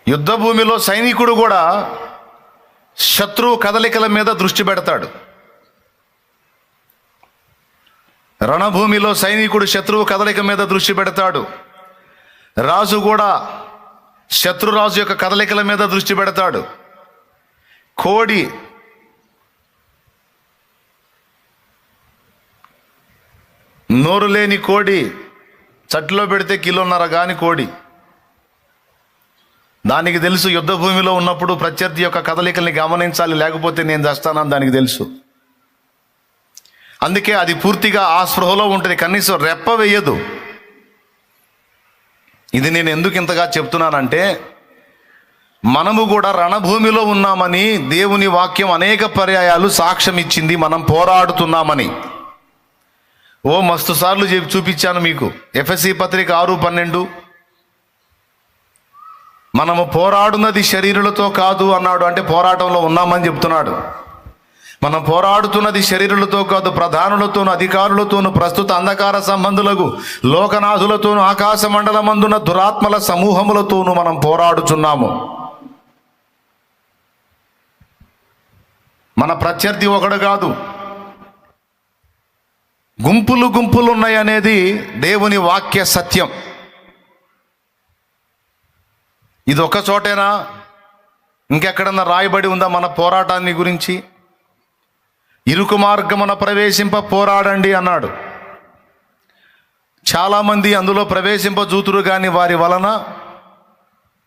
యుద్ధ భూమిలో సైనికుడు కూడా శత్రువు కదలికల మీద దృష్టి పెడతాడు. రణభూమిలో సైనికుడు శత్రువు కదలిక మీద దృష్టి పెడతాడు. రాజు కూడా శత్రురాజు యొక్క కదలికల మీద దృష్టి పెడతాడు. కోడి నోరు లేని కోడి చట్టులో పెడితే కిలోన్నర గాని కోడి. దానికి తెలుసు యుద్ధ భూమిలో ఉన్నప్పుడు ప్రత్యర్థి యొక్క కదలికల్ని గమనించాలి, లేకపోతే నేను చేస్తానని దానికి తెలుసు. అందుకే అది పూర్తిగా ఆ స్పృహలో ఉంటుంది, కనీసం రెప్ప వేయదు. ఇది నేను ఎందుకు ఇంతగా చెప్తున్నానంటే, మనము కూడా రణభూమిలో ఉన్నామని దేవుని వాక్యం అనేక పర్యాయాలు సాక్ష్యం ఇచ్చింది. మనం పోరాడుతున్నామని మస్తు సార్లు చూపించాను మీకు. ఎఫెసీ పత్రిక 6:12 మనము పోరాడున్నది శరీరులతో కాదు అన్నాడు. అంటే పోరాటంలో ఉన్నామని చెప్తున్నాడు. మనం పోరాడుతున్నది శరీరులతో కాదు, ప్రధానులతోనూ అధికారులతోనూ ప్రస్తుత అంధకార సంబంధులకు లోకనాథులతోనూ ఆకాశ మండలమందున దురాత్మల సమూహములతోనూ మనం పోరాడుచున్నాము. మన ప్రత్యర్థి ఒకడు కాదు, గుంపులు గుంపులు ఉన్నాయనేది దేవుని వాక్య సత్యం. ఇది ఒక చోటేనా? ఇంకెక్కడన్నా రాయబడి ఉందా మన పోరాటాన్ని గురించి? ఇరుకు మార్గమున ప్రవేశింప పోరాడండి అన్నాడు. చాలామంది అందులో ప్రవేశింపజూతురు కానీ వారి వలన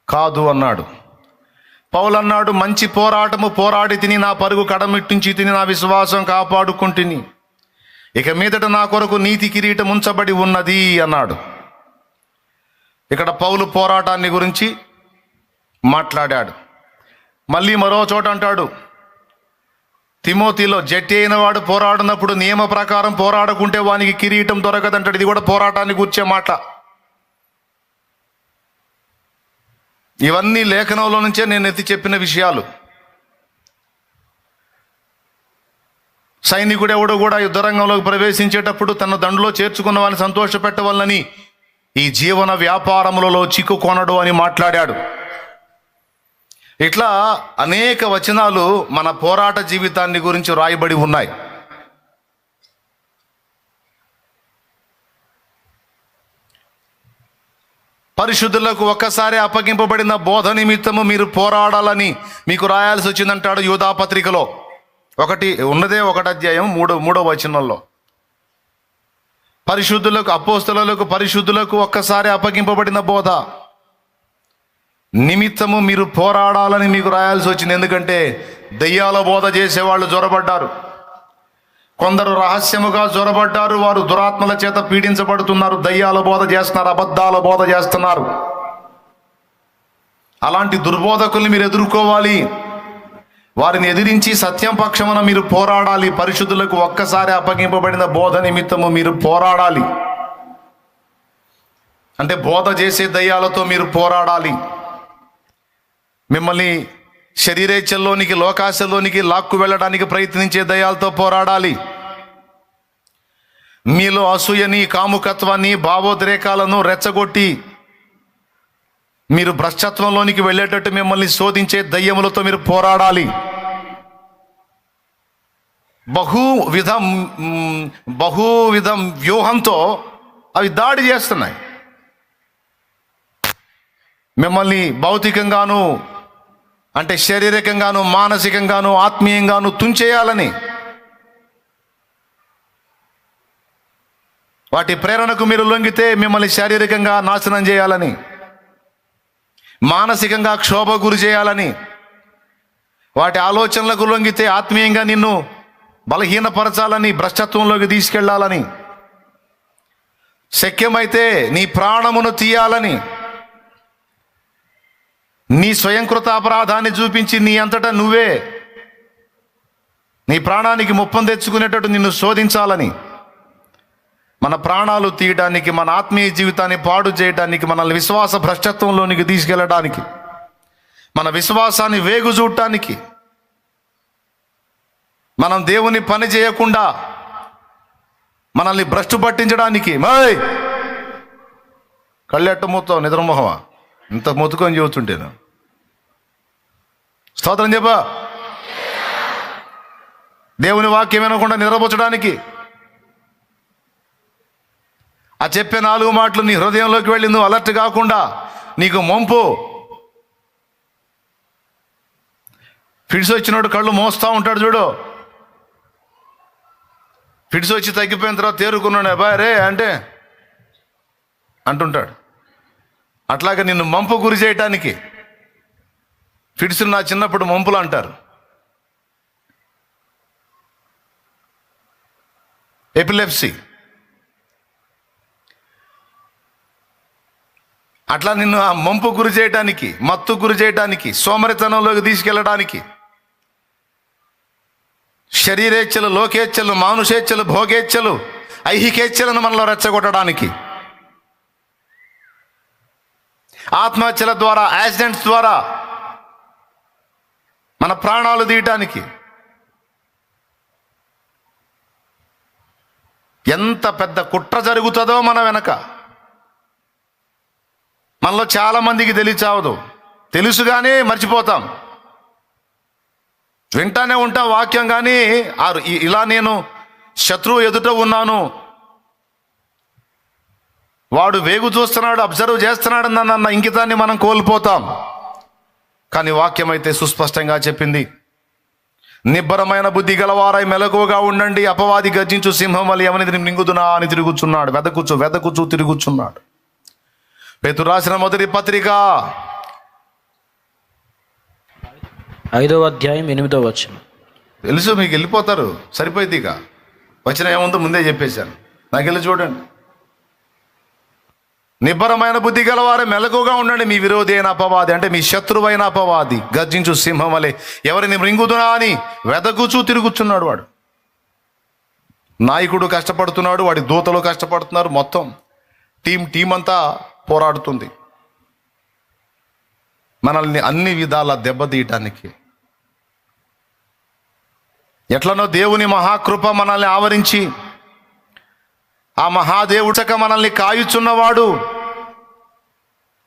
కాదు అన్నాడు. పౌలు అన్నాడు, మంచి పోరాటము పోరాడి తిని, నా పరుగు కడమిట్టించి తిని, నా విశ్వాసం కాపాడుకుంటుని, ఇక మీదట నా కొరకు నీతి కిరీటం ఉంచబడి ఉన్నది అన్నాడు. ఇక్కడ పౌలు పోరాటాన్ని గురించి మాట్లాడాడు. మళ్ళీ మరో చోట అంటాడు, తిమోతిలో జట్టి అయిన వాడు పోరాడినప్పుడు నియమ ప్రకారం పోరాడకుంటే వానికి కిరీటం దొరకదంటాడు. ఇది కూడా పోరాటాన్ని కూర్చే మాట. ఇవన్నీ లేఖనంలో నుంచే నేను ఎత్తి చెప్పిన విషయాలు. సైనికుడు ఎవడు కూడా యుద్ధరంగంలోకి ప్రవేశించేటప్పుడు తన దండులో చేర్చుకున్న వారిని సంతోషపెట్టవాలని ఈ జీవన వ్యాపారములలో చిక్కుకొనడు అని మాట్లాడాడు. ఇట్లా అనేక వచనాలు మన పోరాట జీవితాన్ని గురించి రాయబడి ఉన్నాయి. పరిశుద్ధులకు ఒక్కసారి అప్పగింపబడిన బోధ నిమిత్తము మీరు పోరాడాలని మీకు రాయాల్సి వచ్చిందంటాడు యూదా పత్రికలో. ఒకటి అధ్యాయం 3వ వచనంలో, పరిశుద్ధులకు, అపోస్తలులకు, పరిశుద్ధులకు ఒక్కసారి అప్పగింపబడిన బోధ నిమిత్తము మీరు పోరాడాలని మీకు రాయాల్సి వచ్చింది. ఎందుకంటే దెయ్యాల బోధ చేసేవాళ్ళు జొరబడ్డారు, కొందరు రహస్యముగా జొరబడ్డారు. వారు దురాత్మల చేత పీడించబడుతున్నారు, దయ్యాల బోధ చేస్తున్నారు, అబద్ధాల బోధ చేస్తున్నారు. అలాంటి దుర్బోధకుల్ని మీరు ఎదుర్కోవాలి. వారిని ఎదిరించి సత్యం పక్షమున మీరు పోరాడాలి. పరిశుద్ధులకు ఒక్కసారి అప్పగింపబడిన బోధ నిమిత్తము మీరు పోరాడాలి. అంటే బోధ చేసే దయ్యాలతో మీరు పోరాడాలి. మిమ్మల్ని శరీరేచ్ఛల్లోనికి, లోకాశల్లోనికి లాక్కు వెళ్ళడానికి ప్రయత్నించే దయ్యాలతో పోరాడాలి. మీలో అసూయని, కాముకత్వాన్ని, భావోద్రేకాలను రెచ్చగొట్టి మీరు భ్రష్టత్వంలోనికి వెళ్ళేటట్టు మిమ్మల్ని శోధించే దయ్యములతో మీరు పోరాడాలి. బహువిధం వ్యూహంతో అవి దాడి చేస్తున్నాయి. మిమ్మల్ని భౌతికంగాను, అంటే శారీరకంగాను, మానసికంగాను, ఆత్మీయంగాను తుంచేయాలని, వాటి ప్రేరణకు మీరు లొంగితే మిమ్మల్ని శారీరకంగా నాశనం చేయాలని, మానసికంగా క్షోభ గురి చేయాలని, వాటి ఆలోచనలకు లొంగితే ఆత్మీయంగా నిన్ను బలహీనపరచాలని, భ్రష్టత్వంలోకి తీసుకెళ్లాలని, శక్యమైతే నీ ప్రాణమును తీయాలని, నీ స్వయంకృత అపరాధాన్ని చూపించి నీ అంతటా నువ్వే నీ ప్రాణానికి ముప్పం తెచ్చుకునేటట్టు నిన్ను శోధించాలని, మన ప్రాణాలు తీయడానికి, మన ఆత్మీయ జీవితాన్ని పాడు చేయడానికి, మనల్ని విశ్వాస భ్రష్టత్వంలోనికి తీసుకెళ్ళడానికి, మన విశ్వాసాన్ని వేగు చూడటానికి, మనం దేవుని పని చేయకుండా మనల్ని భ్రష్టు పట్టించడానికి. కళ్ళెట్ట మూతావు, నిద్రమోహమా, ఇంత మొత్తుకొని చెబుతుంటేను స్తోత్రం చెప్పా. దేవుని వాక్యం వినకుండా నిద్రపుచ్చడానికి, ఆ చెప్పే 4 మాటలు నీ హృదయంలోకి వెళ్ళి నువ్వు అలర్ట్ కాకుండా నీకు మొంపు. ఫిడ్స్ వచ్చినోడు కళ్ళు మోస్తూ ఉంటాడు చూడు. ఫిడ్స్ వచ్చి తగ్గిపోయిన తర్వాత తేరుకున్నాడు, అబ్బాయి రే అంటే అంటుంటాడు. అట్లాగే నిన్ను మంపు గురి చేయటానికి ఫిడ్స్ నా చిన్నప్పుడు మంపులు అంటారు. ఎపిలెప్సీ. అట్లా నిన్ను ఆ మంపు గురి చేయడానికి, మత్తు గురి చేయడానికి, సోమరితనంలోకి తీసుకెళ్ళడానికి, శరీరేచ్ఛలు, లోకేచ్ఛలు, మానుషేచ్ఛలు, భోగేచ్ఛలు, ఐహికేచ్ఛలను మనలో రెచ్చగొట్టడానికి, ఆత్మహత్యల ద్వారా, యాక్సిడెంట్స్ ద్వారా మన ప్రాణాలు తీయటానికి, ఎంత పెద్ద కుట్ర జరుగుతుందో మన వెనక. మనలో చాలామందికి తెలియచావదు, తెలుసుగానే మర్చిపోతాం. వింటానే ఉంటాం వాక్యం, కానీ ఇలా నేను శత్రువు ఎదుట ఉన్నాను, వాడు వేగు చూస్తున్నాడు, అబ్జర్వ్ చేస్తున్నాడు అన్న ఇంకితాన్ని మనం కోల్పోతాం. కానీ వాక్యం అయితే సుస్పష్టంగా చెప్పింది, నిబ్బరమైన బుద్ధి గలవారై మెలకువగా ఉండండి, అపవాది గర్జించు సింహం వలె ఎవరిని మింగుదునా అని తిరుగుచున్నాడు, వెదకుచు తిరుగుచున్నాడు. పేతురు రాసిన మొదటి పత్రిక 5వ అధ్యాయం 8వ వచనం. తెలుసు మీకు, వెళ్ళిపోతారు, సరిపోయింది. ఇక వచనం ఏముందో ముందే చెప్పేశాను, నాకు వెళ్ళి చూడండి. నిబ్బరమైన బుద్ధి గలవారే మెలకుగా ఉండండి, మీ విరోధి అయిన అపవాది, అంటే మీ శత్రువైన అపవాది గర్జించు సింహం వలె ఎవరిని మృంగుదునా అని వెదకుచూ తిరుగుచున్నాడు. వాడు నాయకుడు కష్టపడుతున్నాడు, వాడి దూతలు కష్టపడుతున్నారు, మొత్తం టీం అంతా పోరాడుతుంది మనల్ని అన్ని విధాల దెబ్బతీయటానికి. ఎట్లనో దేవుని మహాకృప మనల్ని ఆవరించి, ఆ మహాదేవుడక మనల్ని కాయుచున్నవాడు,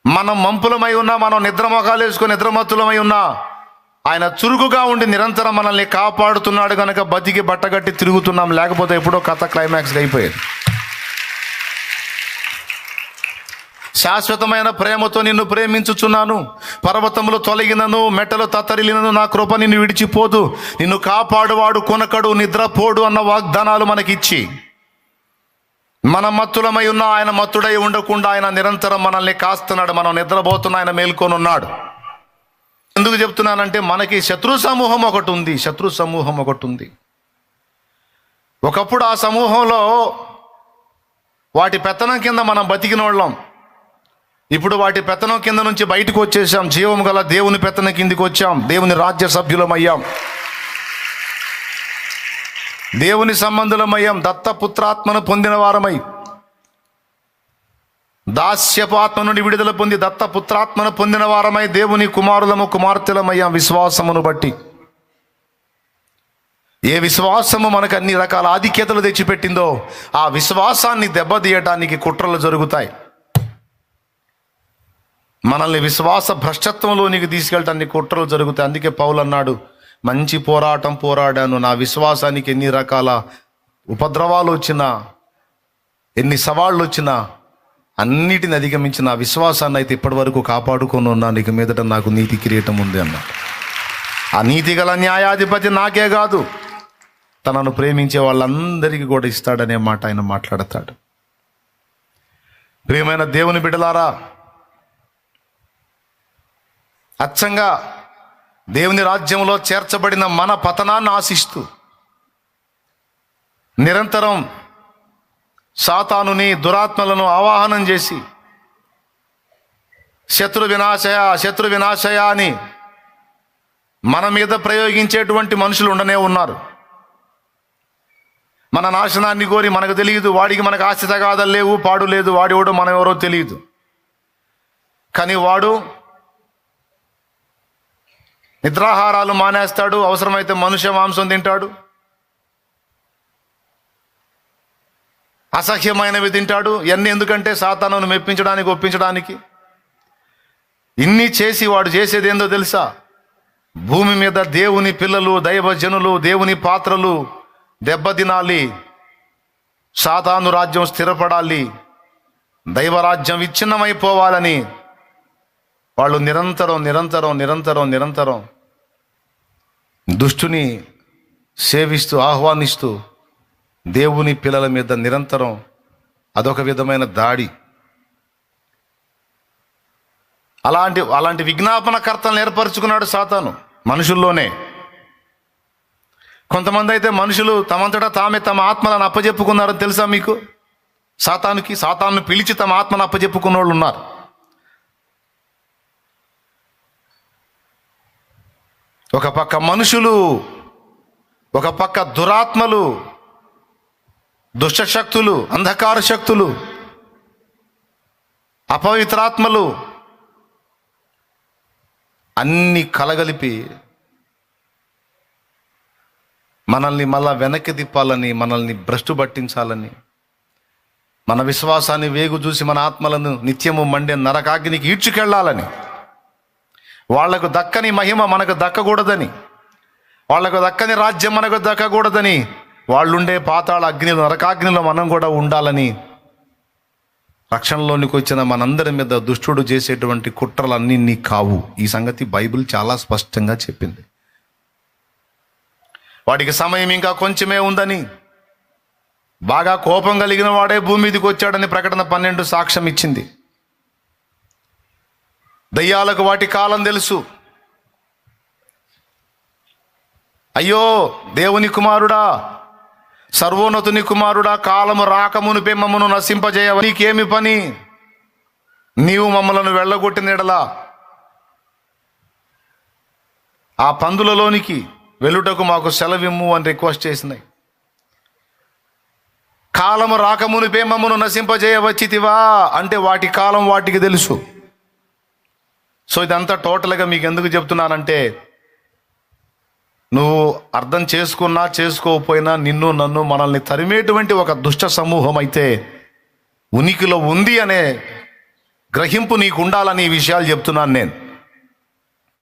మనం మంపులమై ఉన్నా, మనం నిద్రమొఖాలు వేసుకొని నిద్రమత్తులమై ఉన్నా, ఆయన చురుకుగా ఉండి నిరంతరం మనల్ని కాపాడుతున్నాడు కనుక బతికి బట్టగట్టి తిరుగుతున్నాం. లేకపోతే ఎప్పుడో కథ క్లైమాక్స్కి అయిపోయేది. శాశ్వతమైన ప్రేమతో నిన్ను ప్రేమించుచున్నాను, పర్వతములు తొలగినను, మెట్టలు తత్తరిలినను, నా కృప నిన్ను విడిచిపోదు, నిన్ను కాపాడువాడు కొనకడు, నిద్రపోడు అన్న వాగ్దానాలు మనకిచ్చి, మన మత్తులమై ఉన్న ఆయన మత్తుడై ఉండకుండా ఆయన నిరంతరం మనల్ని కాస్తున్నాడు. మనం నిద్రపోతున్న ఆయన మేల్కొని ఉన్నాడు. ఎందుకు చెప్తున్నానంటే, మనకి శత్రు సమూహం ఒకటి ఉంది. ఒకప్పుడు ఆ సమూహంలో వాటి పెత్తనం కింద మనం బతికిన వాళ్ళం. ఇప్పుడు వాటి పెత్తనం కింద నుంచి బయటకు వచ్చేసాం, జీవం గల దేవుని పెత్తనం కిందికి వచ్చాం, దేవుని రాజ్య సభ్యులమయ్యాం, దేవుని సంబంధులమయ్యాం, దత్తపుత్రాత్మను పొందిన వారమై, దాస్యపు ఆత్మ నుండి విడుదల పొంది దత్తపుత్రాత్మను పొందిన వారమై దేవుని కుమారులము కుమార్తెలమయ్యాం విశ్వాసమును బట్టి. ఏ విశ్వాసము మనకు అన్ని రకాల ఆధిక్యతలు తెచ్చిపెట్టిందో ఆ విశ్వాసాన్ని దెబ్బతీయటానికి కుట్రలు జరుగుతాయి. మనల్ని విశ్వాస భ్రష్టత్వంలోనికి తీసుకెళ్ళటానికి కుట్రలు జరుగుతాయి. అందుకే పౌలు అన్నాడు, మంచి పోరాటం పోరాడాను, నా విశ్వాసానికి ఎన్ని రకాల ఉపద్రవాలు వచ్చినా, ఎన్ని సవాళ్ళు వచ్చినా అన్నిటిని అధిగమించి నా విశ్వాసాన్ని అయితే ఇప్పటి వరకు కాపాడుకొని ఉన్నాను, ఇక మీదట నాకు నీతి కిరీటం ఉంది అన్నాడు. ఆ నీతి గల న్యాయాధిపతి నాకే కాదు, తనను ప్రేమించే వాళ్ళందరికీ కూడా ఇస్తాడనే మాట ఆయన మాట్లాడతాడు. ప్రియమైన దేవుని బిడ్డలారా, అచ్చంగా దేవుని రాజ్యంలో చేర్చబడిన మన పతనాన్ని ఆశిస్తూ నిరంతరం సాతానుని, దురాత్మలను ఆవాహనం చేసి శత్రు వినాశయ అని మన మీద ప్రయోగించేటువంటి మనుషులు ఉండనే ఉన్నారు. మన నాశనాన్ని కోరి, మనకు తెలియదు, వాడికి మనకు ఆస్తి తగాదాలు లేవు, పాడు లేదు, వాడెవడో మనం ఎవరో తెలియదు, కానీ వాడు నిద్రాహారాలు మానేస్తాడు, అవసరమైతే మనుష్య మాంసం తింటాడు, అసహ్యమైనవి తింటాడు. ఇవన్నీ ఎందుకంటే సాతానును మెప్పించడానికి, ఒప్పించడానికి. ఇన్ని చేసి వాడు చేసేది ఏందో తెలుసా? భూమి మీద దేవుని పిల్లలు, దైవజనులు, దేవుని పాత్రలు దెబ్బతినాలి, సాతాను రాజ్యం స్థిరపడాలి, దైవరాజ్యం విచ్ఛిన్నమైపోవాలని వాళ్ళు నిరంతరం దుష్టుని సేవిస్తూ ఆహ్వానిస్తూ దేవుని పిల్లల మీద నిరంతరం అదొక విధమైన దాడి. అలాంటి విజ్ఞాపనకర్తలను ఏర్పరచుకున్నాడు సాతాను మనుషుల్లోనే. కొంతమంది అయితే మనుషులు తమంతటా తామే తమ ఆత్మలను అప్పజెప్పుకున్నారని తెలుసా మీకు? సాతాను పిలిచి తమ ఆత్మను అప్పజెప్పుకున్న వాళ్ళు ఉన్నారు. ఒక పక్క మనుషులు, ఒక పక్క దురాత్మలు, దుష్టశక్తులు, అంధకార శక్తులు, అపవిత్రాత్మలు అన్ని కలగలిపి మనల్ని మళ్ళా వెనక్కి తిప్పాలని, మనల్ని భ్రష్టు పట్టించాలని, మన విశ్వాసాన్ని వేగు చూసి మన ఆత్మలను నిత్యము మండే నరకాగ్నికి ఈడ్చుకెళ్లాలని, వాళ్లకు దక్కని మహిమ మనకు దక్కకూడదని, వాళ్లకు దక్కని రాజ్యం మనకు దక్కకూడదని, వాళ్ళుండే పాతాళ అగ్నిలో, నరకాగ్నిలో మనం కూడా ఉండాలని రక్షణలోనికి వచ్చిన మనందరి మీద దుష్టుడు చేసేటువంటి కుట్రలన్నీ కావు. ఈ సంగతి బైబిల్ చాలా స్పష్టంగా చెప్పింది. వాడికి సమయం ఇంకా కొంచెమే ఉందని, బాగా కోపం కలిగిన వాడే భూమి మీదకి వచ్చాడని ప్రకటన 12 సాక్ష్యం ఇచ్చింది. దయ్యాలకు వాటి కాలం తెలుసు. అయ్యో దేవుని కుమారుడా, సర్వోన్నతుని కుమారుడా, కాలము రాకమునుపే మమ్మను నశింపజేయవ, నీకేమి పని? నీవు మమ్మలను వెళ్ళగొట్టిన ఎడలా ఆ పందులలోనికి వెలుటకు మాకు సెలవిమ్ము అని రిక్వెస్ట్ చేసినాయి. కాలము రాకమునుపే మమ్మను నశింపజేయవచ్చితివా అంటే వాటి కాలం వాటికి తెలుసు. సో ఇదంతా టోటల్గా మీకు ఎందుకు చెప్తున్నానంటే, నువ్వు అర్థం చేసుకున్నా చేసుకోకపోయినా నిన్ను నన్ను మనల్ని తరిమేటువంటి ఒక దుష్ట సమూహం అయితే ఉనికిలో ఉంది అనే గ్రహింపు నీకు ఉండాలని ఈ విషయాలు చెప్తున్నాను నేను.